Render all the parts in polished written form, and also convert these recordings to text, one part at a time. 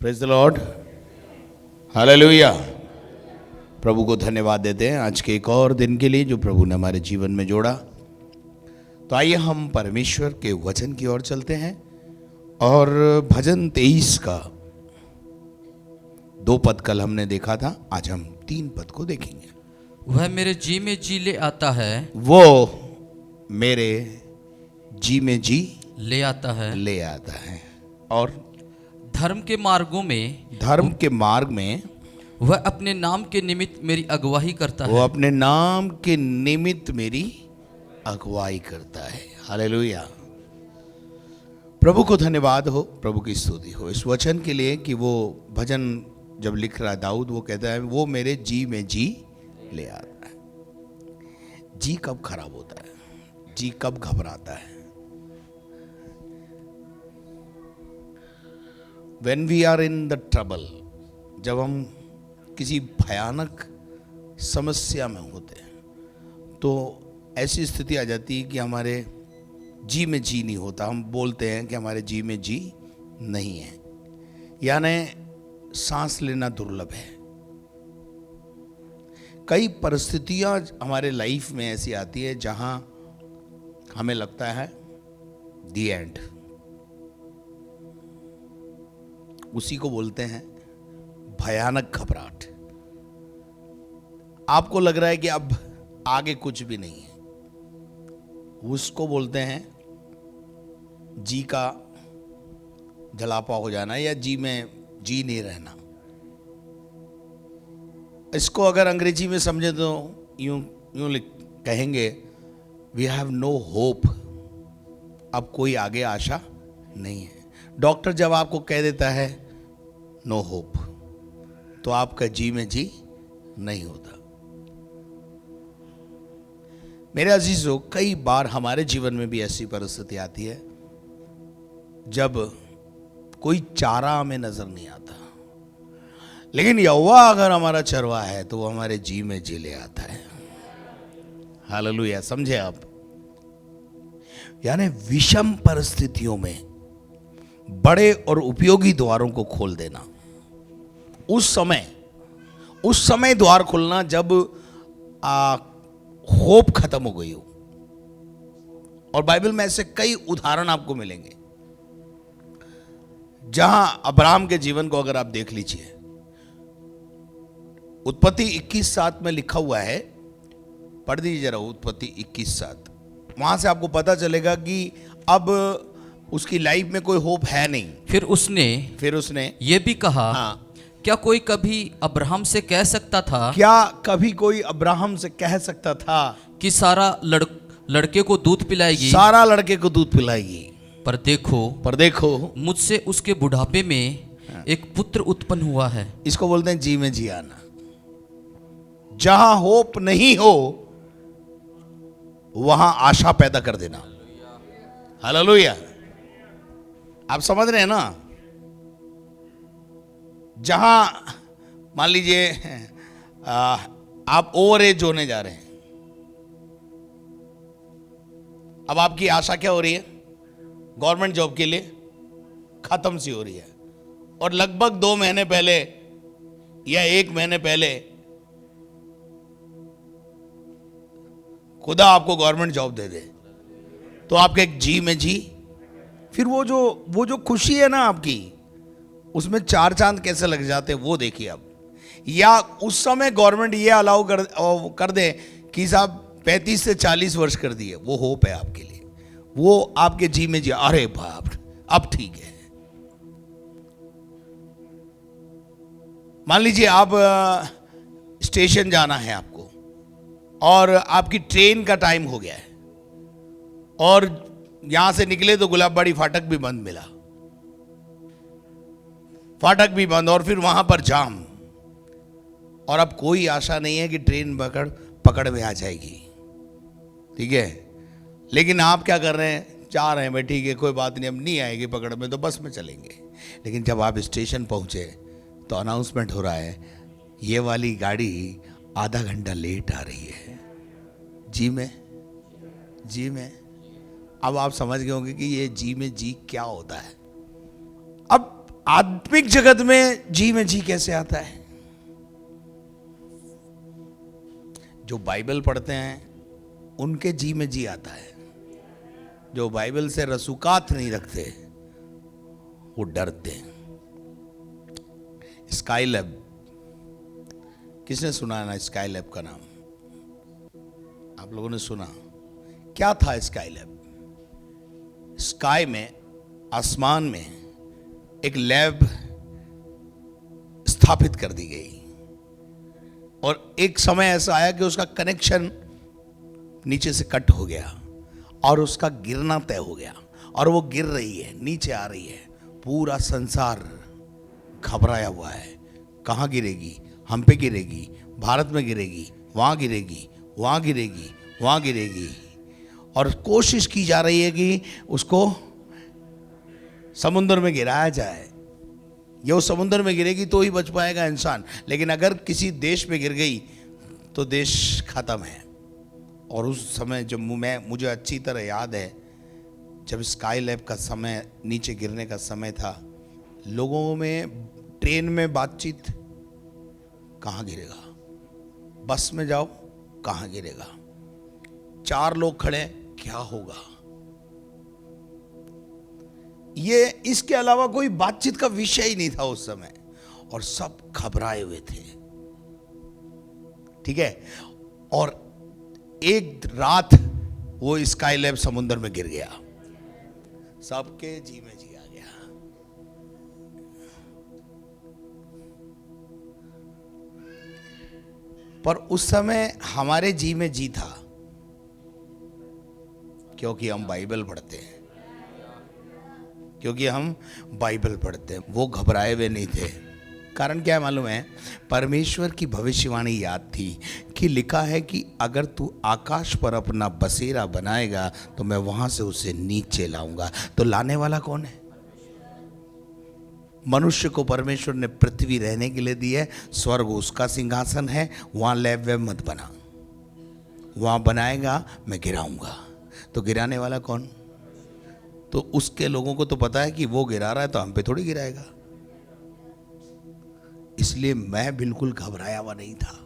Praise the Lord, hallelujah. प्रभु को धन्यवाद देते हैं आज के एक और दिन के लिए जो प्रभु ने हमारे जीवन में जोड़ा। तो आइए हम परमेश्वर के वचन की ओर चलते हैं और भजन 23 का 2 पद कल हमने देखा था, आज हम 3 पद को देखेंगे। वह मेरे जी में जी ले आता है, वो मेरे जी में जी ले आता है, ले आता है और धर्म के मार्ग में वह अपने नाम के निमित्त मेरी अगुवाई करता वो है। अपने नाम के निमित्त मेरी अगुवाई करता है। हालेलुया। प्रभु को धन्यवाद हो, प्रभु की स्तुति हो इस वचन के लिए कि वो भजन जब लिख रहा है दाऊद, वो कहता है वो मेरे जी में जी ले आता है। जी कब खराब होता है, जी कब घबराता है? When we are in the trouble, जब हम किसी भयानक समस्या में होते हैं तो ऐसी स्थिति आ जाती है कि हमारे जी में जी नहीं होता। हम बोलते हैं कि हमारे जी में जी नहीं है, यानी सांस लेना दुर्लभ है। कई परिस्थितियां हमारे लाइफ में ऐसी आती है जहां हमें लगता है दी एंड, उसी को बोलते हैं भयानक घबराहट। आपको लग रहा है कि अब आगे कुछ भी नहीं है, उसको बोलते हैं जी का जलापा हो जाना या जी में जी नहीं रहना। इसको अगर अंग्रेजी में समझे तो यूं कहेंगे वी हैव नो होप, अब कोई आगे आशा नहीं है। डॉक्टर जब आपको कह देता है नो होप, तो आपका जी में जी नहीं होता। मेरे अजीजों, कई बार हमारे जीवन में भी ऐसी परिस्थिति आती है जब कोई चारा हमें नजर नहीं आता, लेकिन यहोवा अगर हमारा चरवा है तो वो हमारे जी में जी ले आता है। हालेलुया। समझे आप? यानी विषम परिस्थितियों में बड़े और उपयोगी द्वारों को खोल देना। उस समय द्वार खोलना जब होप खत्म हो गई हो। और बाइबल में ऐसे कई उदाहरण आपको मिलेंगे जहां अब्राहम के जीवन को अगर आप देख लीजिए, उत्पत्ति 21:7 में लिखा हुआ है, पढ़ दीजिए जरा उत्पत्ति 21:7। वहां से आपको पता चलेगा कि अब उसकी लाइफ में कोई होप है नहीं। फिर उसने ये भी कहा, हाँ, क्या कोई कभी अब्राहम से कह सकता था, क्या कभी कोई अब्राहम से कह सकता था कि सारा लड़के को दूध पिलाएगी? सारा लड़के को दूध पिलाएगी। पर देखो मुझसे उसके बुढ़ापे में एक पुत्र उत्पन्न हुआ है। इसको बोलते हैं जी में जी आना। जहां होप नहीं हो वहां आशा पैदा कर देना। हालेलुया। आप समझ रहे हैं ना? जहां मान लीजिए आप ओवर एज होने जा रहे हैं, अब आपकी आशा क्या हो रही है? गवर्नमेंट जॉब के लिए खत्म सी हो रही है, और लगभग 2 महीने पहले या 1 महीने पहले खुदा आपको गवर्नमेंट जॉब दे दे तो आपके जी में जी, फिर वो जो खुशी है ना आपकी, उसमें 4 चांद कैसे लग जाते हैं वो देखिए अब। या उस समय गवर्नमेंट ये अलाउ कर दे कि साहब 35 से 40 वर्ष कर दिए, वो होप है आपके लिए, वो आपके जी में जी, अरे बाप अब ठीक है। मान लीजिए आप स्टेशन जाना है आपको और आपकी ट्रेन का टाइम हो गया है और यहां से निकले तो गुलाबबाड़ी फाटक भी बंद मिला, फाटक भी बंद और फिर वहां पर जाम, और अब कोई आशा नहीं है कि ट्रेन पकड़ में आ जाएगी। ठीक है, लेकिन आप क्या कर रहे हैं? जा रहे हैं भाई, ठीक है कोई बात नहीं, अब नहीं आएगी पकड़ में तो बस में चलेंगे। लेकिन जब आप स्टेशन पहुंचे तो अनाउंसमेंट हो रहा है ये वाली गाड़ी आधा घंटा लेट आ रही है। जी में अब आप समझ गए होंगे कि ये जी में जी क्या होता है। अब आत्मिक जगत में जी कैसे आता है? जो बाइबल पढ़ते हैं उनके जी आता है। जो बाइबल से रसूकात नहीं रखते वो डरते हैं। स्काई लैब, किसने सुना है ना स्काई लैब का नाम? आप लोगों ने सुना? क्या था स्काई लैब? स्काई में, आसमान में एक लैब स्थापित कर दी गई और एक समय ऐसा आया कि उसका कनेक्शन नीचे से कट हो गया और उसका गिरना तय हो गया और वो गिर रही है, नीचे आ रही है। पूरा संसार घबराया हुआ है। कहाँ गिरेगी? हम पे गिरेगी, भारत में गिरेगी, वहाँ गिरेगी, वहाँ गिरेगी, वहाँ गिरेगी। और कोशिश की जा रही है कि उसको समुद्र में गिराया जाए। ये उस समुद्र में गिरेगी तो ही बच पाएगा इंसान, लेकिन अगर किसी देश में गिर गई तो देश खत्म है। और उस समय जब मुझे अच्छी तरह याद है, जब स्काई लैब का समय, नीचे गिरने का समय था, लोगों में ट्रेन में बातचीत, कहाँ गिरेगा? बस में जाओ, कहाँ गिरेगा? 4 लोग खड़े, क्या होगा? ये इसके अलावा कोई बातचीत का विषय ही नहीं था उस समय और सब घबराए हुए थे। ठीक है। और एक रात वो स्काई लैब समुद्र में गिर गया, सबके जी में जी आ गया। पर उस समय हमारे जी में जी था क्योंकि हम बाइबल पढ़ते हैं, क्योंकि हम बाइबल पढ़ते हैं। वो घबराए हुए नहीं थे। कारण क्या है मालूम है? परमेश्वर की भविष्यवाणी याद थी कि लिखा है कि अगर तू आकाश पर अपना बसेरा बनाएगा तो मैं वहां से उसे नीचे लाऊंगा। तो लाने वाला कौन है? मनुष्य को परमेश्वर ने पृथ्वी रहने के लिए दी है, स्वर्ग उसका सिंहासन है। वहां लैब वैब मत बना, वहां बनाएगा मैं गिराऊंगा। तो गिराने वाला कौन? तो उसके लोगों को तो पता है कि वो गिरा रहा है तो हम पे थोड़ी गिराएगा। इसलिए मैं बिल्कुल घबराया हुआ नहीं था।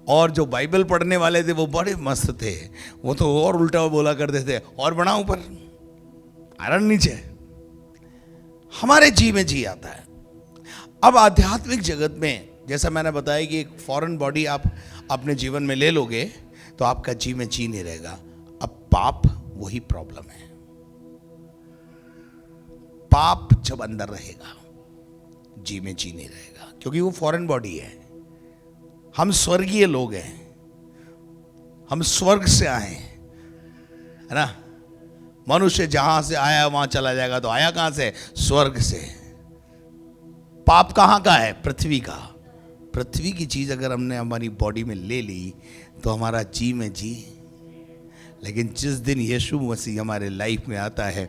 और जो बाइबल पढ़ने वाले थे वो बड़े मस्त थे। वो तो और उल्टा बोला करते थे, और बढ़ा ऊपर, आयरन नीचे। हमारे जी में जी आता है। अब आध्यात्मिक जगत में जैसा मैंने बताया कि एक फॉरेन बॉडी आप अपने जीवन में ले लोगे तो आपका जी में जी नहीं रहेगा। अब पाप वही प्रॉब्लम है। पाप जब अंदर रहेगा जी में जी नहीं रहेगा, क्योंकि वो फॉरेन बॉडी है। हम स्वर्गीय लोग हैं, हम स्वर्ग से आए हैं, है ना। मनुष्य जहां से आया वहां चला जाएगा, तो आया कहां से? स्वर्ग से। पाप कहां का है? पृथ्वी का। पृथ्वी की चीज अगर हमने हमारी बॉडी में ले ली तो हमारा जी में जी। लेकिन जिस दिन यीशु मसीह हमारे लाइफ में आता है,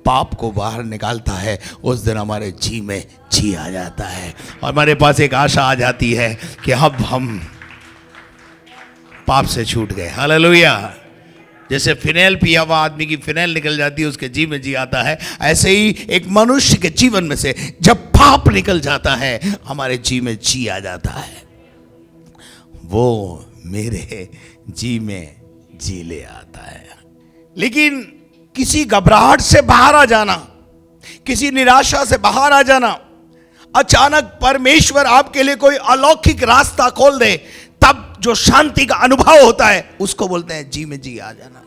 पाप को बाहर निकालता है, उस दिन हमारे जी में जी आ जाता है और हमारे पास एक आशा आ जाती है कि अब हम पाप से छूट गए। हालेलुया। जैसे फिनेल पिया हुआ आदमी की फिनेल निकल जाती है, उसके जी में जी आता है, ऐसे ही एक मनुष्य के जीवन में से जब पाप निकल जाता है हमारे जी में जी आ जाता है। वो मेरे जी में जी ले आता है। लेकिन किसी घबराहट से बाहर आ जाना, किसी निराशा से बाहर आ जाना, अचानक परमेश्वर आपके लिए कोई अलौकिक रास्ता खोल दे, तब जो शांति का अनुभव होता है उसको बोलते हैं जी में जी आ जाना।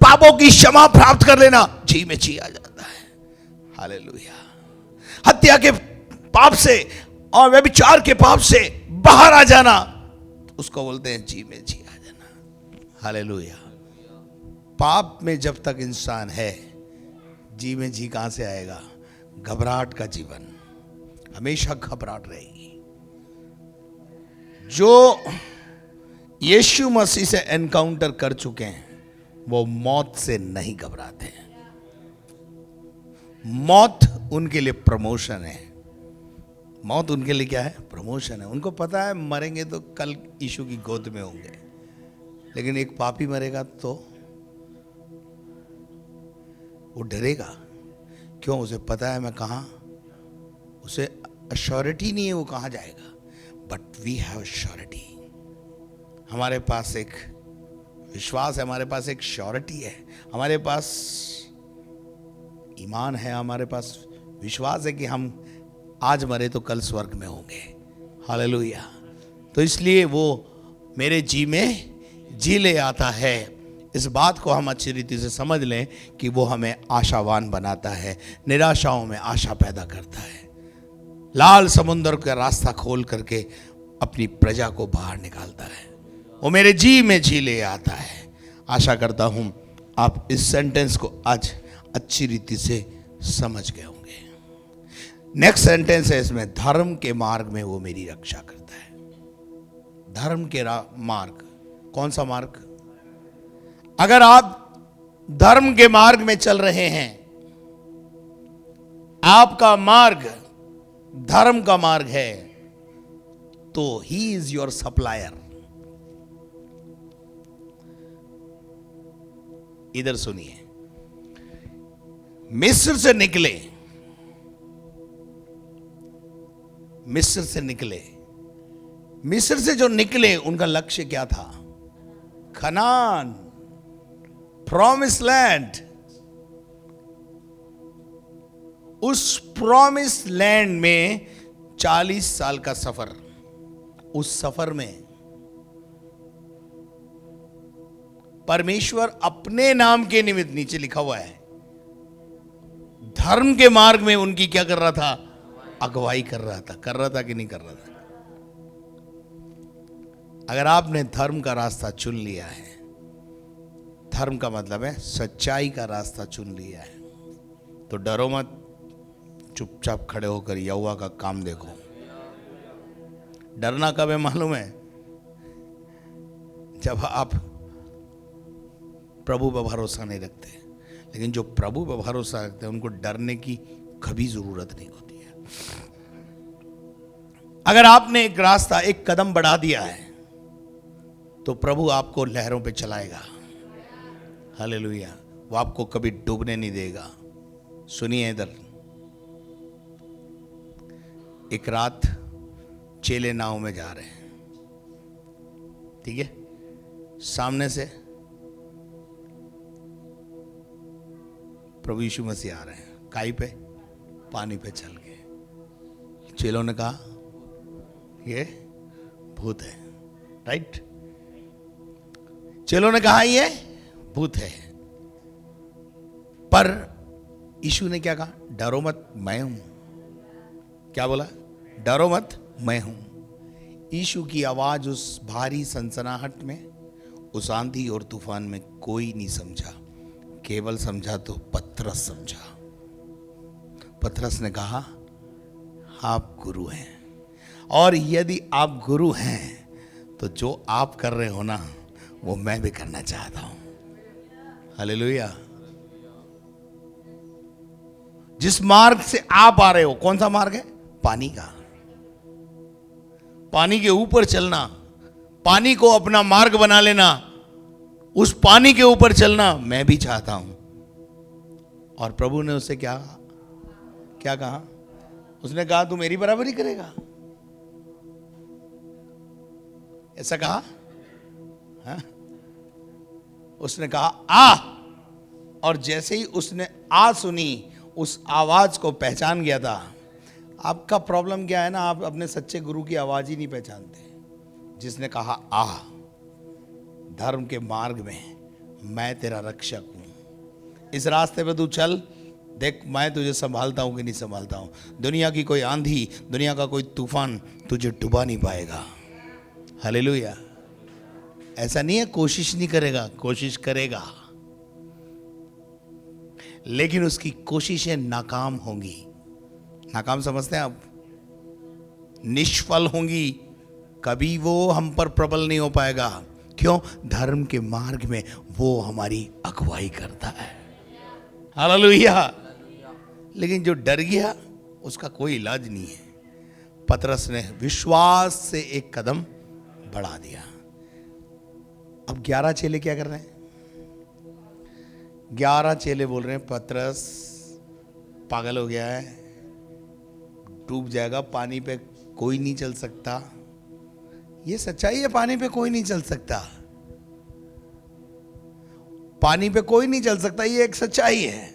पापों की क्षमा प्राप्त कर लेना, जी में जी आ जाता है। हालेलुया। हत्या के पाप से और व्यभिचार के पाप से बाहर आ जाना, उसको बोलते हैं जी में जी आ जाना। हालेलुया। पाप में जब तक इंसान है, जी में जी कहां से आएगा? घबराहट का जीवन, हमेशा घबराहट रहेगी। जो यीशु मसीह से एनकाउंटर कर चुके हैं वो मौत से नहीं घबराते हैं। मौत उनके लिए प्रमोशन है। मौत उनके लिए क्या है? प्रमोशन है। उनको पता है मरेंगे तो कल यीशु की गोद में होंगे। लेकिन एक पापी मरेगा तो वो डरेगा। क्यों? उसे पता है मैं कहां उसे अश्योरिटी नहीं है वो कहाँ जाएगा, बट वी हैव श्योरिटी। हमारे पास एक विश्वास है, हमारे पास एक श्योरिटी है, हमारे पास ईमान है, हमारे पास विश्वास है कि हम आज मरे तो कल स्वर्ग में होंगे। हालेलुया। तो इसलिए वो मेरे जी में जी ले आता है। इस बात को हम अच्छी रीति से समझ लें कि वो हमें आशावान बनाता है, निराशाओं में आशा पैदा करता है, लाल समुद्र का रास्ता खोल करके अपनी प्रजा को बाहर निकालता है। वो मेरे जी में जी ले आता है। आशा करता हूं आप इस सेंटेंस को आज अच्छी रीति से समझ गए होंगे। नेक्स्ट सेंटेंस है इसमें, धर्म के मार्ग में वो मेरी रक्षा करता है। धर्म के मार्ग, कौन सा मार्ग? अगर आप धर्म के मार्ग में चल रहे हैं, आपका मार्ग धर्म का मार्ग है, तो ही इज योर सप्लायर। इधर सुनिए, मिस्र से निकले, मिस्र से निकले, मिस्र से जो निकले उनका लक्ष्य क्या था? Kanan, promise land. उस प्रॉमिस लैंड में 40 साल का सफर, उस सफर में परमेश्वर अपने नाम के निमित्त, नीचे लिखा हुआ है, धर्म के मार्ग में उनकी क्या कर रहा था? अगुवाई कर रहा था। कर रहा था कि नहीं कर रहा था? अगर आपने धर्म का रास्ता चुन लिया है, धर्म का मतलब है सच्चाई का रास्ता चुन लिया है, तो डरो मत, चुपचाप खड़े होकर यहोवा का काम देखो। डरना कब है मालूम है? जब आप प्रभु पर भरोसा नहीं रखते। लेकिन जो प्रभु पर भरोसा रखते हैं उनको डरने की कभी जरूरत नहीं होती है। अगर आपने एक रास्ता, एक कदम बढ़ा दिया है, तो प्रभु आपको लहरों पे चलाएगा। हालेलुया। वो आपको कभी डूबने नहीं देगा। सुनिए इधर, एक रात चेले नाव में जा रहे हैं, ठीक है, सामने से प्रभु यीशु मसीह आ रहे हैं, काई पे, पानी पे चल के। चेलों ने कहा ये भूत है, राइट? चेलों ने कहा ये भूत है, पर यीशु ने क्या कहा? डरो मत, मैं हूं। क्या बोला? डरो मत, मैं हूं। यीशु की आवाज उस भारी सनसनाहट में, उस आंधी और तूफान में कोई नहीं समझा, केवल समझा तो पतरस समझा। पतरस ने कहा आप गुरु हैं, और यदि आप गुरु हैं तो जो आप कर रहे हो ना, वो मैं भी करना चाहता हूं। हालेलुया। जिस मार्ग से आप आ रहे हो, कौन सा मार्ग है? पानी का। पानी के ऊपर चलना, पानी को अपना मार्ग बना लेना, उस पानी के ऊपर चलना मैं भी चाहता हूं। और प्रभु ने उससे क्या कहा? उसने कहा तू मेरी बराबरी करेगा, ऐसा कहा? हाँ? उसने कहा आ, और जैसे ही उसने आ सुनी, उस आवाज को पहचान गया था। आपका प्रॉब्लम क्या है ना, आप अपने सच्चे गुरु की आवाज ही नहीं पहचानते। जिसने कहा आ, धर्म के मार्ग में मैं तेरा रक्षक हूं, इस रास्ते पे तू चल, देख मैं तुझे संभालता हूं कि नहीं संभालता हूं। दुनिया की कोई आंधी, दुनिया का कोई तूफान तुझे डुबा नहीं पाएगा। हालेलुया। ऐसा नहीं है कोशिश नहीं करेगा, कोशिश करेगा, लेकिन उसकी कोशिशें नाकाम होंगी। नाकाम समझते हैं आप? निष्फल होंगी, कभी वो हम पर प्रबल नहीं हो पाएगा। क्यों? धर्म के मार्ग में वो हमारी अगुवाई करता है। हालेलुया। लेकिन जो डर गया उसका कोई इलाज नहीं है। पतरस ने विश्वास से एक कदम बढ़ा दिया। अब 11 चेले क्या कर रहे हैं? 11 चेले बोल रहे हैं पतरस पागल हो गया है, डूब जाएगा, पानी पे कोई नहीं चल सकता। ये सच्चाई है, पानी पे कोई नहीं चल सकता, पानी पे कोई नहीं चल सकता, ये एक सच्चाई है।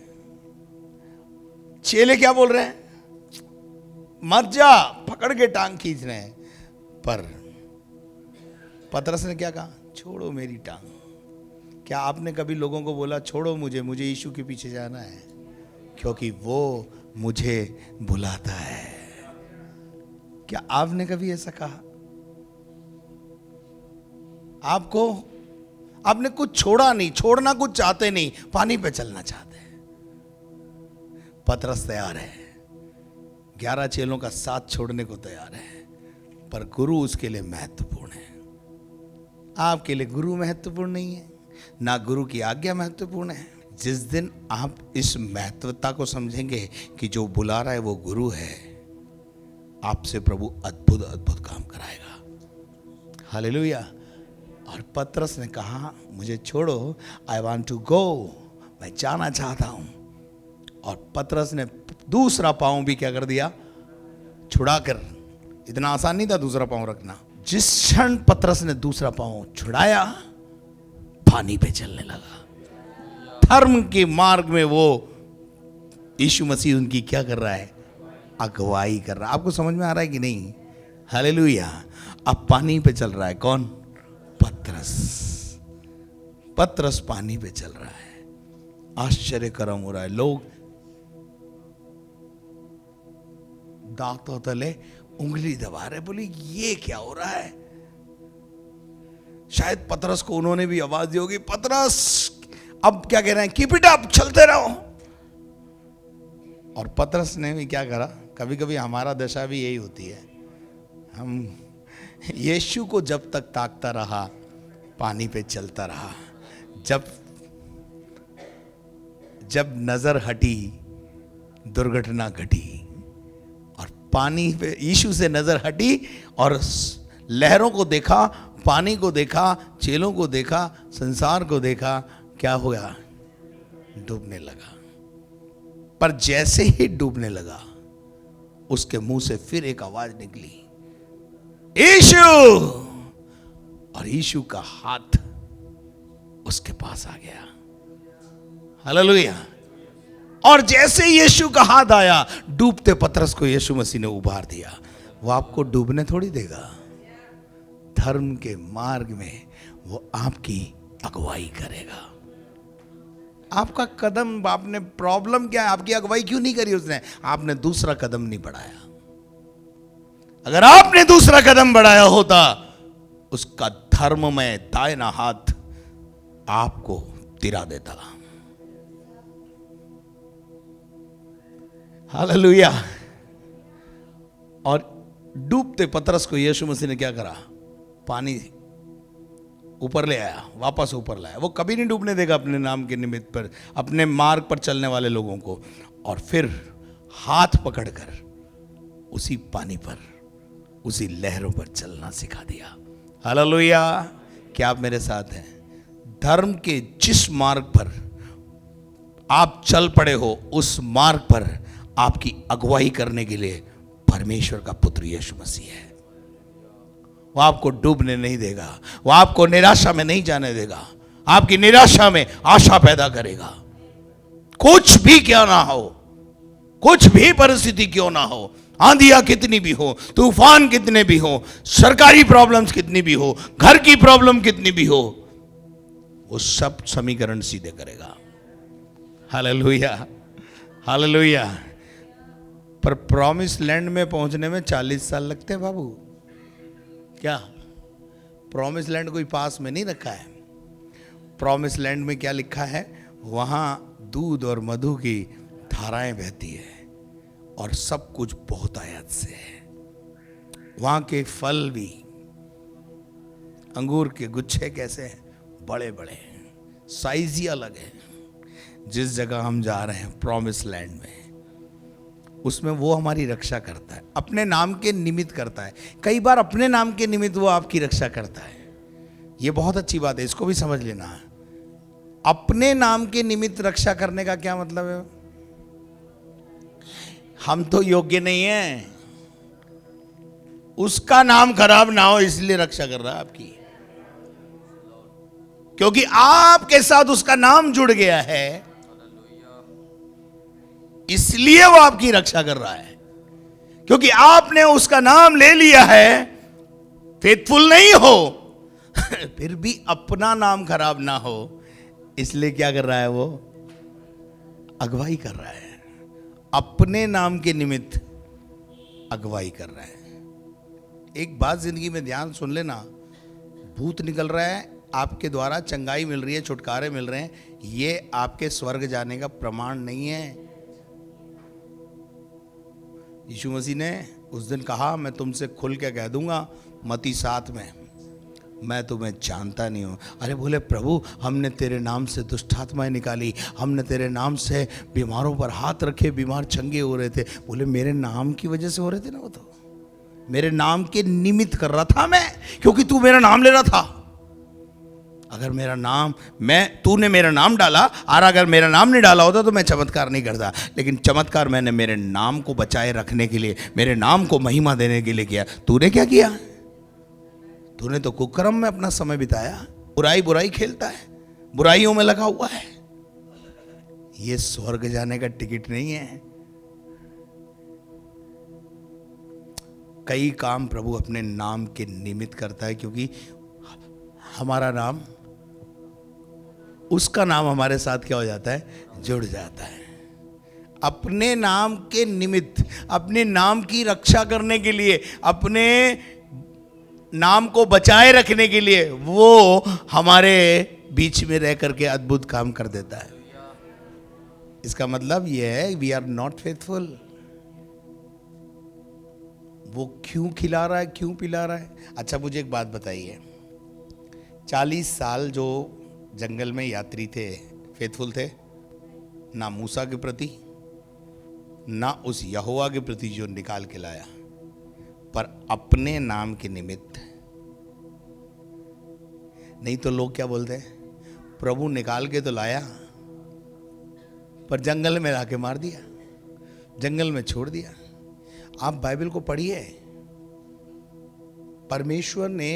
चेले क्या बोल रहे हैं? मत जा, पकड़ के टांग खींच रहे हैं। पर पतरस ने क्या कहा? छोड़ो मेरी टांग। क्या आपने कभी लोगों को बोला छोड़ो मुझे, मुझे यीशु के पीछे जाना है, क्योंकि वो मुझे बुलाता है? क्या आपने कभी ऐसा कहा? आपने कुछ छोड़ा नहीं, छोड़ना कुछ चाहते नहीं, पानी पे चलना चाहते हैं। पतरस तैयार है, 11 चेलों का साथ छोड़ने को तैयार है, पर गुरु उसके लिए महत्वपूर्ण है। आपके लिए गुरु महत्वपूर्ण नहीं है, ना गुरु की आज्ञा महत्वपूर्ण है। जिस दिन आप इस महत्वता को समझेंगे कि जो बुला रहा है वो गुरु है, आपसे प्रभु अद्भुत अद्भुत काम कराएगा। हालेलुया। और पतरस ने कहा मुझे छोड़ो, आई वॉन्ट टू गो, मैं जाना चाहता हूं। और पतरस ने दूसरा पांव भी क्या कर दिया? छुड़ाकर। इतना आसान नहीं था दूसरा पांव रखना। जिस क्षण पतरस ने दूसरा पांव छुड़ाया, पानी पे चलने लगा। धर्म के मार्ग में वो यीशु मसीह उनकी क्या कर रहा है? अगुवाई कर रहा है। आपको समझ में आ रहा है कि नहीं? हालेलुया। अब पानी पे चल रहा है कौन? पतरस। पतरस पानी पे चल रहा है। आश्चर्य कर्म हो रहा है। लोग दांतों तले उंगली दबा रहे, बोले ये क्या हो रहा है? शायद पतरस को उन्होंने भी आवाज दी होगी, पतरस अब क्या कह रहे हैं? कीप इट अप, चलते रहो। और पतरस ने भी क्या करा? कभी कभी हमारा दशा भी यही होती है। हम यीशु को जब तक ताकता रहा, पानी पे चलता रहा। जब नजर हटी, दुर्घटना घटी। और पानी पे यीशु से नजर हटी और लहरों को देखा, पानी को देखा, चेलों को देखा, संसार को देखा, क्या हुआ? डूबने लगा। पर जैसे ही डूबने लगा, उसके मुंह से फिर एक आवाज निकली, यीशु। और यीशु का हाथ उसके पास आ गया। हालेलुया। और जैसे यीशु का हाथ आया, डूबते पतरस को यीशु मसीह ने उबार दिया। वो आपको डूबने थोड़ी देगा। धर्म के मार्ग में वो आपकी अगुवाई करेगा। आपका कदम, आपने प्रॉब्लम क्या है? आपकी अगुवाई क्यों नहीं करी उसने? आपने दूसरा कदम नहीं बढ़ाया। अगर आपने दूसरा कदम बढ़ाया होता, उसका धर्म में दाहिना हाथ आपको तिरा देता। हालेलुया। और डूबते पतरस को यीशु मसीह ने क्या करा? पानी ऊपर ले आया, वापस ऊपर लाया। वो कभी नहीं डूबने देगा अपने नाम के निमित्त पर, अपने मार्ग पर चलने वाले लोगों को। और फिर हाथ पकड़कर उसी पानी पर, उसी लहरों पर चलना सिखा दिया। हालेलुया। क्या आप मेरे साथ हैं? धर्म के जिस मार्ग पर आप चल पड़े हो, उस मार्ग पर आपकी अगुवाई करने के लिए परमेश्वर का पुत्र यीशु मसीह है। वो आपको डूबने नहीं देगा, वो आपको निराशा में नहीं जाने देगा। आपकी निराशा में आशा पैदा करेगा। कुछ भी क्यों ना हो, कुछ भी परिस्थिति क्यों ना हो, आंधियां कितनी भी हो, तूफान कितने भी हो, सरकारी प्रॉब्लम्स कितनी भी हो, घर की प्रॉब्लम कितनी भी हो, वो सब समीकरण सीधे करेगा। Hallelujah, hallelujah. पर प्रॉमिस लैंड में पहुंचने में 40 साल लगते हैं बाबू। क्या प्रॉमिस लैंड कोई पास में नहीं रखा है। प्रॉमिस लैंड में क्या लिखा है? वहां दूध और मधु की धाराएं बहती है और सब कुछ बहुत आयत से है। वहां के फल भी, अंगूर के गुच्छे कैसे हैं? बड़े बड़े हैं, साइज ही अलग है। जिस जगह हम जा रहे हैं प्रॉमिस लैंड में, उसमें वो हमारी रक्षा करता है, अपने नाम के निमित्त करता है। कई बार अपने नाम के निमित्त वो आपकी रक्षा करता है। ये बहुत अच्छी बात है, इसको भी समझ लेना है। अपने नाम के निमित्त रक्षा करने का क्या मतलब है? हम तो योग्य नहीं हैं, उसका नाम खराब ना हो इसलिए रक्षा कर रहा है आपकी, क्योंकि आपके साथ उसका नाम जुड़ गया है, इसलिए वो आपकी रक्षा कर रहा है। क्योंकि आपने उसका नाम ले लिया है, फेथफुल नहीं हो फिर भी अपना नाम खराब ना हो इसलिए क्या कर रहा है, वो अगुवाई कर रहा है, अपने नाम के निमित्त अगुवाई कर रहा है। एक बात जिंदगी में ध्यान सुन लेना, भूत निकल रहा है आपके द्वारा, चंगाई मिल रही है, छुटकारे मिल रहे हैं, ये आपके स्वर्ग जाने का प्रमाण नहीं है। यीशु मसीह ने उस दिन कहा, मैं तुमसे खुल के कह दूंगा, मत्ती 7 में, मैं तुम्हें जानता नहीं हूं। अरे बोले प्रभु, हमने तेरे नाम से दुष्ट आत्माएं निकाली, हमने तेरे नाम से बीमारों पर हाथ रखे, बीमार चंगे हो रहे थे। बोले मेरे नाम की वजह से हो रहे थे ना, वो तो मेरे नाम के निमित्त कर रहा था मैं, क्योंकि तू मेरा नाम ले रहा था। अगर मेरा नाम, तूने मेरा नाम डाला, और अगर मेरा नाम नहीं डाला होता तो मैं चमत्कार नहीं करता, लेकिन चमत्कार मैंने मेरे नाम को बचाए रखने के लिए, मेरे नाम को महिमा देने के लिए किया। तूने क्या किया? तूने तो कुकर्म में अपना समय बिताया, बुराई खेलता है, बुराइयों में लगा हुआ है। ये स्वर्ग जाने का टिकट नहीं है। कई काम प्रभु अपने नाम के निमित्त करता है, क्योंकि हमारा नाम, उसका नाम हमारे साथ क्या हो जाता है, जुड़ जाता है। अपने नाम के निमित्त, अपने नाम की रक्षा करने के लिए, अपने नाम को बचाए रखने के लिए वो हमारे बीच में रह करके अद्भुत काम कर देता है। इसका मतलब यह है, वी आर नॉट फेथफुल। वो क्यों खिला रहा है, क्यों पिला रहा है? अच्छा मुझे एक बात बताइए, 40 साल जो जंगल में यात्री थे, फेथफुल थे ना मूसा के प्रति, ना उस यहोवा के प्रति जो निकाल के लाया, पर अपने नाम के निमित्त। नहीं तो लोग क्या बोलते हैं, प्रभु निकाल के तो लाया पर जंगल में लाके मार दिया, जंगल में छोड़ दिया। आप बाइबल को पढ़िए, परमेश्वर ने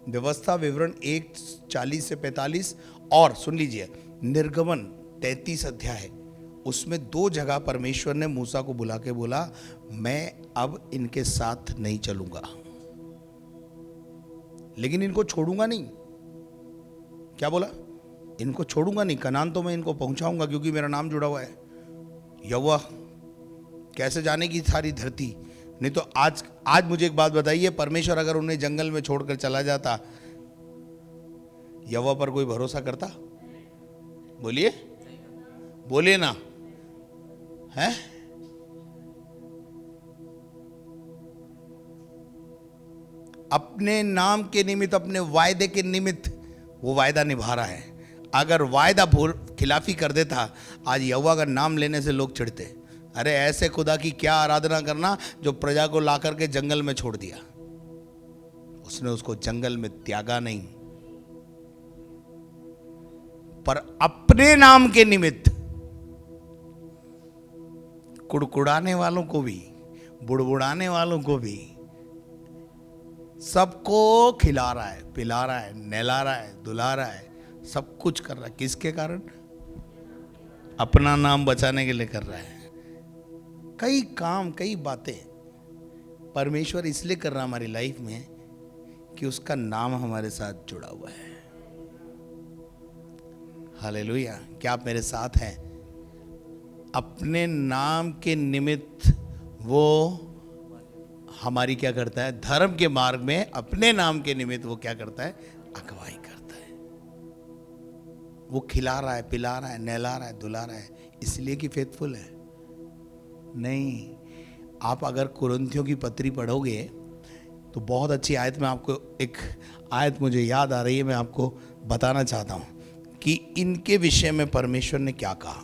व्यवस्था विवरण 1:40 से 45, और सुन लीजिए निर्गमन 33 अध्याय, उसमें 2 जगह परमेश्वर ने मूसा को बुला के बोला, मैं अब इनके साथ नहीं चलूंगा, लेकिन इनको छोड़ूंगा नहीं। क्या बोला? इनको छोड़ूंगा नहीं, कनान तो मैं इनको पहुंचाऊंगा, क्योंकि मेरा नाम जुड़ा हुआ है। यहोवा कैसे जाने की सारी धरती? नहीं तो आज मुझे एक बात बताइए, परमेश्वर अगर उन्हें जंगल में छोड़कर चला जाता, यहोवा पर कोई भरोसा करता? बोलिए, बोलिए ना, है? अपने नाम के निमित्त, अपने वायदे के निमित्त वो वायदा निभा रहा है। अगर वायदा खिलाफी कर देता, आज यहोवा का नाम लेने से लोग चिढ़ते। अरे ऐसे खुदा की क्या आराधना करना जो प्रजा को ला करके जंगल में छोड़ दिया। उसने उसको जंगल में त्यागा नहीं, पर अपने नाम के निमित्त कुड़कुड़ाने वालों को भी, बुड़बुड़ाने वालों को भी, सबको खिला रहा है, पिला रहा है, नहला रहा है, दुला रहा है, सब कुछ कर रहा है। किसके कारण? अपना नाम बचाने के लिए कर रहा है। कई काम, कई बातें परमेश्वर इसलिए कर रहा है हमारी लाइफ में कि उसका नाम हमारे साथ जुड़ा हुआ है। हालेलुया। क्या आप मेरे साथ हैं? अपने नाम के निमित्त वो हमारी क्या करता है, धर्म के मार्ग में अपने नाम के निमित्त वो क्या करता है, अगुवाई करता है। वो खिला रहा है, पिला रहा है, नहला रहा है, दुला रहा है, इसलिए कि फेथफुल है? नहीं। आप अगर कुरिन्थियों की पत्री पढ़ोगे तो बहुत अच्छी आयत में आपको, एक आयत मुझे याद आ रही है, मैं आपको बताना चाहता हूं कि इनके विषय में परमेश्वर ने क्या कहा।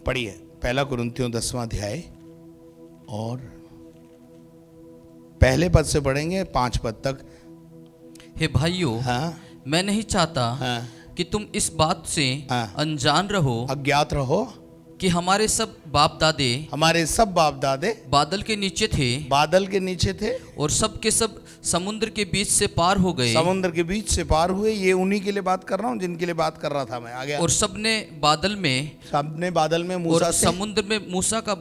पढ़िए, 1 कुरिन्थियों 10वां अध्याय और पहले पद से पढ़ेंगे 5 पद तक। हे भाइयों, हाँ, मैं नहीं चाहता हाँ, कि तुम इस बात से हाँ, अनजान रहो, अज्ञात रहो, कि हमारे सब बाप दादे बादल के नीचे थे और सब के सब समुद्र के बीच से पार हो गए। समुद्र के बीच से पार हुए। ये उन्हीं के लिए बात कर रहा हूँ जिनके लिए बात कर रहा था मैं। आगे सबने बादल में मूसा से, समुद्र में मूसा का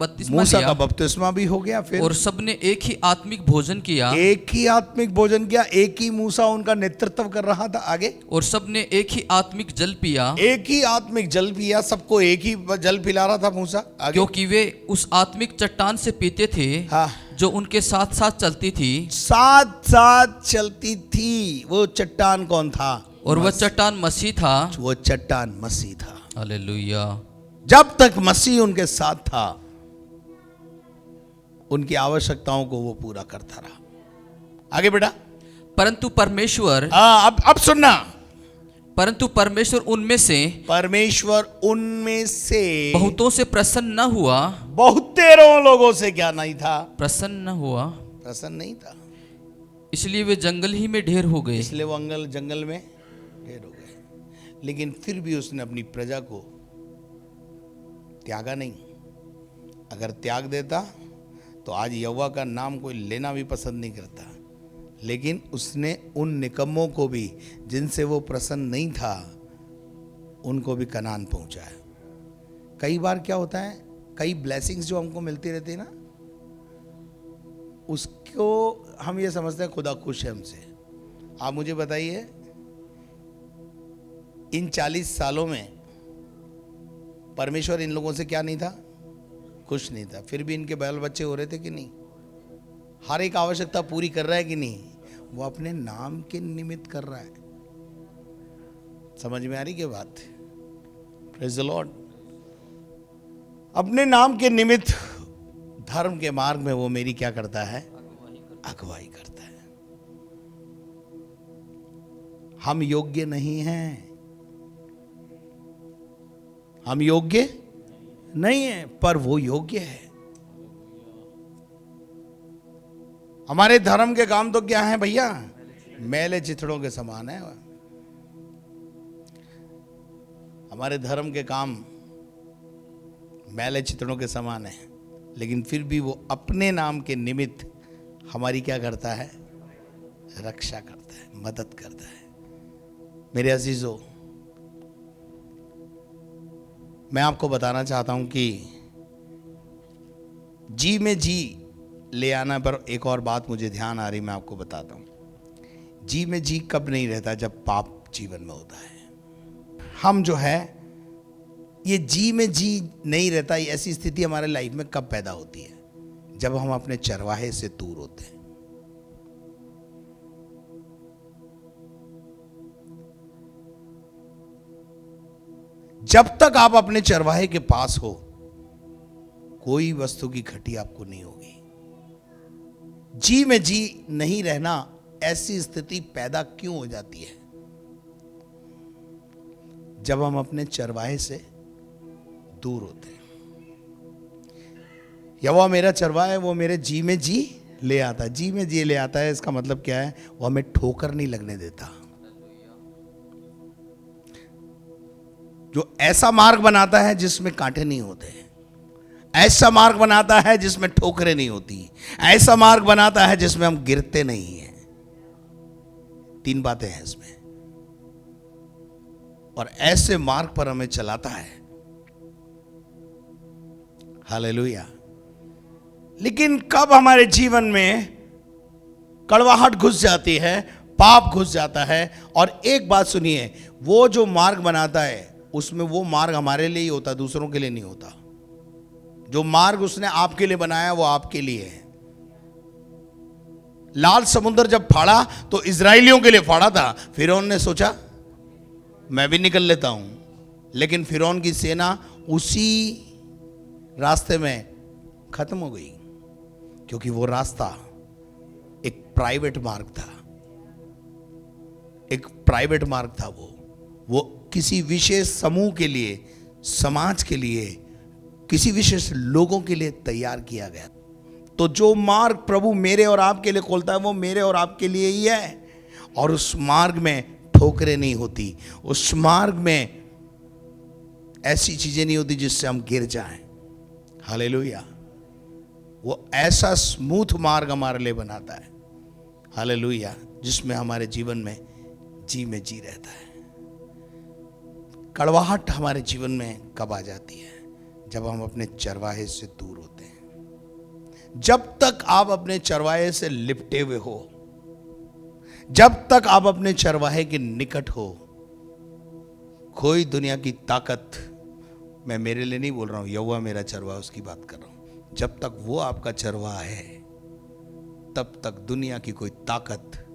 बपतिस्मा भी हो गया। फिर और सबने एक ही आत्मिक भोजन किया। एक ही मूसा उनका नेतृत्व कर रहा था। आगे और सबने एक ही आत्मिक जल पिया। सबको एक ही जल पिला रहा था मूसा। क्योंकि वे उस आत्मिक चट्टान से पीते थे। हाँ। जो उनके साथ साथ चलती थी। वो चट्टान कौन था? और वह चट्टान मसीह था। हालेलुया। जब तक मसीह उनके साथ था, उनकी आवश्यकताओं को वो पूरा करता रहा। आगे बेटा। परंतु परमेश्वर अब सुनना। परंतु परमेश्वर उनमें से बहुतों से प्रसन्न न हुआ। बहुतेरों लोगों से क्या नहीं था? प्रसन्न नहीं था। इसलिए वे जंगल ही में ढेर हो गए। जंगल में ढेर हो गए। लेकिन फिर भी उसने अपनी प्रजा को त्यागा नहीं। अगर त्याग देता तो आज यहोवा का नाम कोई लेना भी पसंद नहीं करता। लेकिन उसने उन निकम्मों को भी, जिनसे वो प्रसन्न नहीं था, उनको भी कनान पहुंचाया। कई बार क्या होता है, कई ब्लेसिंग्स जो हमको मिलती रहती है ना, उसको हम ये समझते हैं खुदा खुश है हमसे। आप मुझे बताइए, इन 40 सालों में परमेश्वर इन लोगों से क्या नहीं था? खुश नहीं था। फिर भी इनके बाल बच्चे हो रहे थे कि नहीं? हर एक आवश्यकता पूरी कर रहा है कि नहीं? वो अपने नाम के निमित्त कर रहा है। समझ में आ रही क्या बात? Praise the Lord. अपने नाम के निमित्त धर्म के मार्ग में वो मेरी क्या करता है? अगुवाई करता है। हम योग्य नहीं हैं, पर वो योग्य है। हमारे धर्म के काम तो क्या है भैया? मैले चिथड़ों के समान है। हमारे धर्म के काम मैले चिथड़ों के समान है। लेकिन फिर भी वो अपने नाम के निमित्त हमारी क्या करता है? रक्षा करता है, मदद करता है। मेरे अजीजों, मैं आपको बताना चाहता हूं कि जी में जी ले आना पर एक और बात मुझे ध्यान आ रही, मैं आपको बताता हूं। जी में जी कब नहीं रहता? जब पाप जीवन में होता है। हम जो है ये जी में जी नहीं रहता, ऐसी स्थिति हमारे लाइफ में कब पैदा होती है? जब हम अपने चरवाहे से दूर होते हैं। जब तक आप अपने चरवाहे के पास हो, कोई वस्तु की घटी आपको नहीं होगी। जी में जी नहीं रहना, ऐसी स्थिति पैदा क्यों हो जाती है? जब हम अपने चरवाहे से दूर होते हैं। यहोवा मेरा चरवाहा है, वो मेरे जी में जी ले आता है। जी में जी ले आता है, इसका मतलब क्या है? वो हमें ठोकर नहीं लगने देता। जो ऐसा मार्ग बनाता है जिसमें कांटे नहीं होते, ऐसा मार्ग बनाता है जिसमें ठोकरें नहीं होती, ऐसा मार्ग बनाता है जिसमें हम गिरते नहीं हैं। 3 बातें हैं इसमें। और ऐसे मार्ग पर हमें चलाता है। हालेलुया। लेकिन कब हमारे जीवन में कड़वाहट घुस जाती है, पाप घुस जाता है। और एक बात सुनिए, वो जो मार्ग बनाता है उसमें वो मार्ग हमारे लिए ही होता, दूसरों के लिए नहीं होता। जो मार्ग उसने आपके लिए बनाया वो आपके लिए है। लाल समुद्र जब फाड़ा तो इजराइलियों के लिए फाड़ा था। फिरौन ने सोचा मैं भी निकल लेता हूं, लेकिन फिरौन की सेना उसी रास्ते में खत्म हो गई, क्योंकि वो रास्ता एक प्राइवेट मार्ग था। एक प्राइवेट मार्ग था। वो किसी विशेष समूह के लिए, समाज के लिए, किसी विशेष लोगों के लिए तैयार किया गया। तो जो मार्ग प्रभु मेरे और आपके लिए खोलता है वो मेरे और आपके लिए ही है। और उस मार्ग में ठोकरें नहीं होती, उस मार्ग में ऐसी चीजें नहीं होती जिससे हम गिर जाएं। हालेलुया। वो ऐसा स्मूथ मार्ग हमारे लिए बनाता है, हालेलुया, जिसमें हमारे जीवन में जी रहता है। कड़वाहट हमारे जीवन में कब आ जाती है? जब हम अपने चरवाहे से दूर होते हैं। जब तक आप अपने चरवाहे से लिपटे हुए हो, जब तक आप अपने चरवाहे के निकट हो, कोई दुनिया की ताकत, मैं मेरे लिए नहीं बोल रहा हूं, यहोवा मेरा चरवाहा, उसकी बात कर रहा हूं, जब तक वो आपका चरवाहा है तब तक दुनिया की कोई ताकत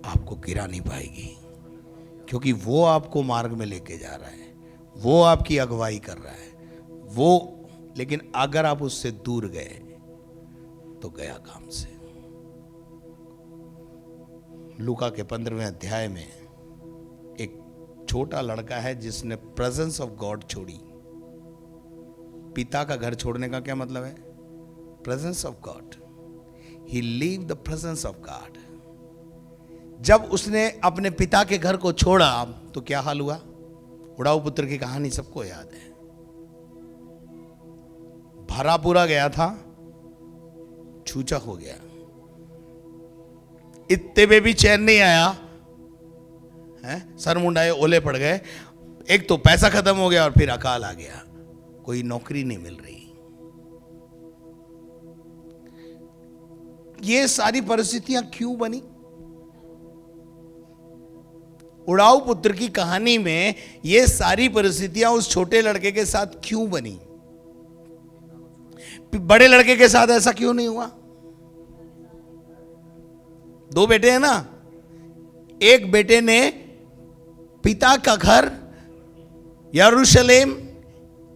आपको गिरा नहीं पाएगी, क्योंकि वो आपको मार्ग में लेके जा रहा है, वो आपकी अगुवाई कर रहा है वो। लेकिन अगर आप उससे दूर गए तो गया काम से। लूका के 15वें अध्याय में एक छोटा लड़का है जिसने प्रेजेंस ऑफ गॉड छोड़ी। पिता का घर छोड़ने का क्या मतलब है? Presence of God. He leave the presence of God. जब उसने अपने पिता के घर को छोड़ा तो क्या हाल हुआ? उड़ाऊ पुत्र की कहानी सबको याद है। भरा पूरा गया था, छूचा हो गया। इतने में भी चैन नहीं आया है, सर मुंडाए ओले पड़ गए। एक तो पैसा खत्म हो गया और फिर अकाल आ गया, कोई नौकरी नहीं मिल रही। ये सारी परिस्थितियां क्यों बनी? उड़ाऊ पुत्र की कहानी में ये सारी परिस्थितियां उस छोटे लड़के के साथ क्यों बनी? बड़े लड़के के साथ ऐसा क्यों नहीं हुआ? दो बेटे हैं ना, एक बेटे ने पिता का घर यरूशलेम,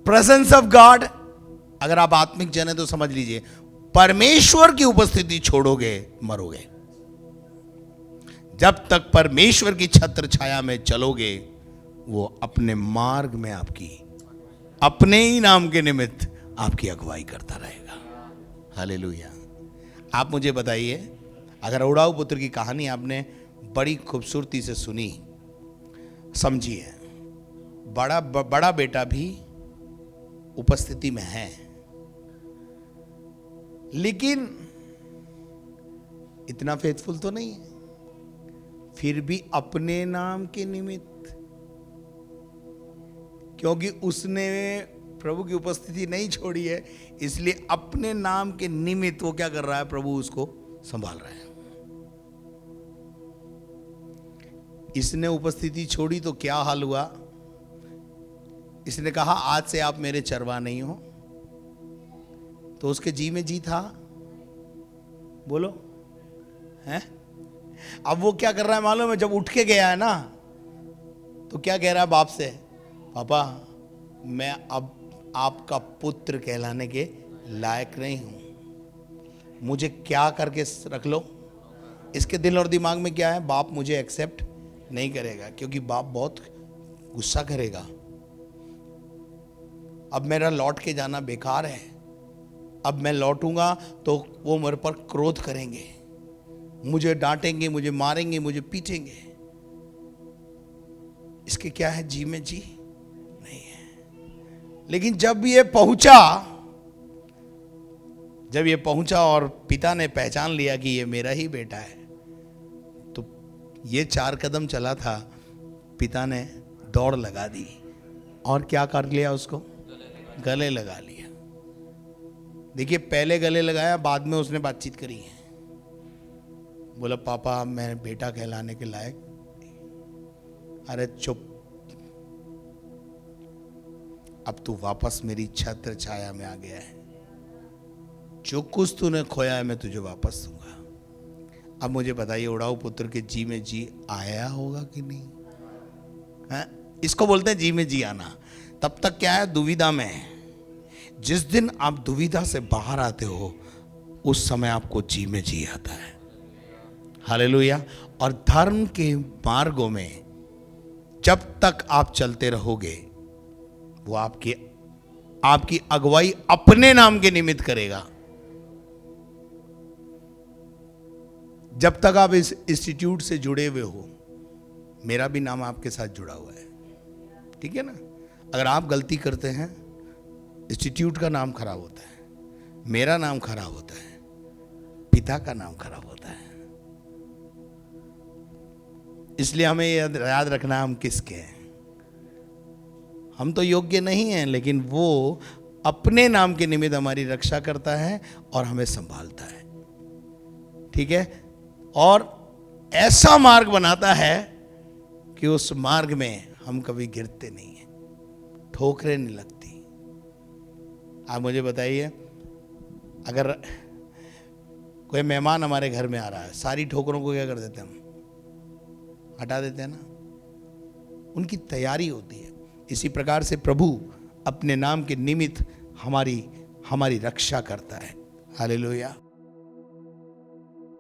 प्रेजेंस ऑफ गॉड, अगर आप आत्मिक जन है तो समझ लीजिए, परमेश्वर की उपस्थिति छोड़ोगे मरोगे। जब तक परमेश्वर की छत्र छाया में चलोगे, वो अपने मार्ग में आपकी, अपने ही नाम के निमित्त आपकी अगुवाई करता रहेगा। हालेलुया। आप मुझे बताइए, अगर उड़ाऊ पुत्र की कहानी आपने बड़ी खूबसूरती से सुनी, समझी है, बड़ा बेटा भी उपस्थिति में है, लेकिन इतना फेथफुल तो नहीं है, फिर भी अपने नाम के निमित्त, क्योंकि उसने प्रभु की उपस्थिति नहीं छोड़ी है, इसलिए अपने नाम के निमित्त वो क्या कर रहा है? प्रभु उसको संभाल रहा है। इसने उपस्थिति छोड़ी तो क्या हाल हुआ? इसने कहा आज से आप मेरे चरवाहा नहीं हो, तो उसके जी में जी था, बोलो हैं? अब वो क्या कर रहा है मालूम है? जब उठ के गया है ना, तो क्या कह रहा है बाप से? पापा, मैं अब आपका पुत्र कहलाने के लायक नहीं हूं, मुझे क्या करके रख लो। इसके दिल और दिमाग में क्या है? बाप मुझे एक्सेप्ट नहीं करेगा, क्योंकि बाप बहुत गुस्सा करेगा। अब मेरा लौट के जाना बेकार है, अब मैं लौटूंगा तो वो मेरे पर क्रोध करेंगे, मुझे डांटेंगे, मुझे मारेंगे, मुझे पीटेंगे। इसके क्या है? जी में जी नहीं है। लेकिन जब ये पहुंचा और पिता ने पहचान लिया कि ये मेरा ही बेटा है, तो ये 4 कदम चला था, पिता ने दौड़ लगा दी और क्या कर लिया? उसको गले लगा लिया। देखिए, पहले गले लगाया, बाद में उसने बातचीत करी है। बोला पापा मैं बेटा कहलाने के लायक। अरे चुप, अब तू वापस मेरी छत्र छाया में आ गया है, जो कुछ तूने खोया है मैं तुझे वापस दूंगा। अब मुझे बताइए, उड़ाऊ पुत्र के जी में जी आया होगा कि नहीं? है? इसको बोलते हैं जी में जी आना। तब तक क्या है? दुविधा में है। जिस दिन आप दुविधा से बाहर आते हो, उस समय आपको जी में जी आता है। हालेलुया। और धर्म के मार्गों में जब तक आप चलते रहोगे, वो आपकी अगुवाई अपने नाम के निमित्त करेगा। जब तक आप इस इंस्टीट्यूट से जुड़े हुए हो, मेरा भी नाम आपके साथ जुड़ा हुआ है, ठीक है ना? अगर आप गलती करते हैं, इंस्टीट्यूट का नाम खराब होता है, मेरा नाम खराब होता है, पिता का नाम खराब होता है। इसलिए हमें याद रखना हम किसके हैं। हम तो योग्य नहीं हैं, लेकिन वो अपने नाम के निमित्त हमारी रक्षा करता है और हमें संभालता है। ठीक है, और ऐसा मार्ग बनाता है कि उस मार्ग में हम कभी गिरते नहीं हैं, ठोकरें नहीं लगती। आप मुझे बताइए, अगर कोई मेहमान हमारे घर में आ रहा है, सारी ठोकरों को क्या कर देते हैं हम? हटा देते हैं ना। उनकी तैयारी होती है। इसी प्रकार से प्रभु अपने नाम के निमित्त हमारी रक्षा करता है। हालेलुया।